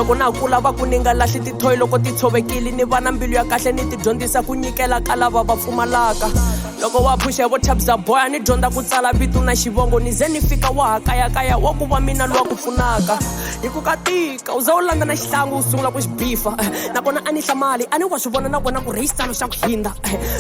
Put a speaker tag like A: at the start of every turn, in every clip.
A: loko na kula va ku ni nga lahli tithoyi loko ti tshovekile ni va na mbilu ya kahle ni ti dyondzisa ku nyikela ka lava va pfumalaka loko wa phusha hi vo Tabza boya ni dyondza ku tsala vito na xivongo ni ze ni fika wa hakayakaya wa ku va mina lowa ku pfunaka hi ku katika u za u landza na xihlangu u sungula ku xi bifa nakona a ni hlamali a ni wa swi vona na kona ku ri xisalo xa ku hinda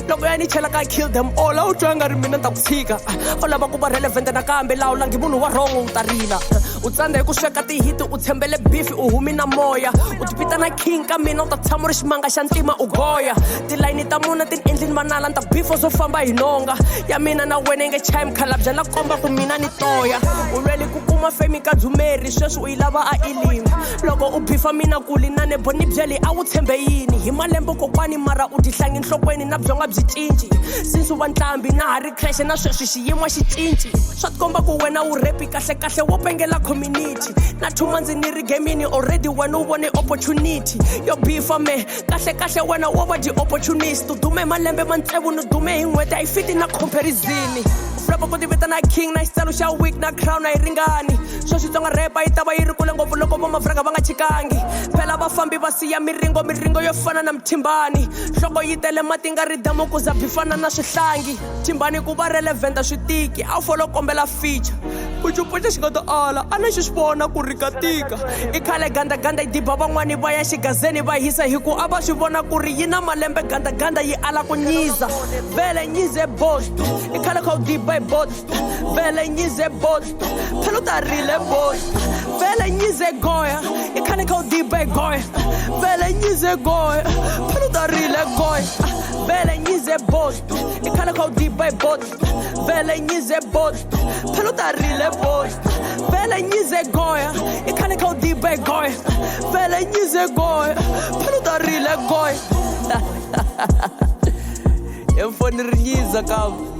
A: loko ya ni chela ka kill them all a wu twa nga ri mina ta ku tshika u lava ku va relevant nakambe laha u langi munhu wa wrong u ta rila u tsandza hi ku sweka tihiti u tshembele bifi u humi na moya u tipita na king ka mina u ta tshama u ri ximanga xa ntima u goya tilayini ta muna ti ni endlini manala ni ta bifa swo famba hi nhonga ya mina na wena yi nge chime khalabya la komba ku mina ni toya u lweli ku kuma femi ka dzumeri sweswi u yi lava a ilini loko u bifa mina kuli na nebo ni byeli a wu tshembe yini hi malembe kokwani mara u tihlangi nhlokweni na byonga byi cinci since u va ntlambi na ha ri crash na sweswi xiyimo xi cinci swa tikomba ku wena u repi kahlekahle wo pengela community na 2 months ni ri gamini already wena u vone opportunity yo bifa me kahlekahle wena wo va di opportunist u dume malembe mantsevu ni dume hi n'hweti a yi fiti na comparison Flapa ku tivita na king na xitsalo xa week na crown a yi ringani swo xitsonga repa yi ta va yi ri kule ngopfu loko vo mafraka va nga chikangi phela vafambi va siya miringo yo fana na Mthimbani nhloko yi tele mati nga ri damo ku za bifana na swihlangi Mthimbani ku va relevant swi tiki a wu folo kombela feature puchupuxa xi nga to ala a ni xi vona ku ri katika i khale gandaganda yi diba van'wani va ya xigazeni va hisa hi ku a va swi vona ku ri yi na malembe gandaganda yi ala ku Nyiza vele Nyize boss i khale kha u diba hi bot vele Nyize boss phela u ta rile boss vele Nyize goya i khale kha u diba hi goya vele Nyize goya phela u ta rile goya vele Nyize boss i khale kha u diba hi bot vele Nyize boss phela u ta rile boss vele Nyize goya i khale kha u diba hi goya vele Nyize goya phela u ta rile goya emfoni ri Nyiza kama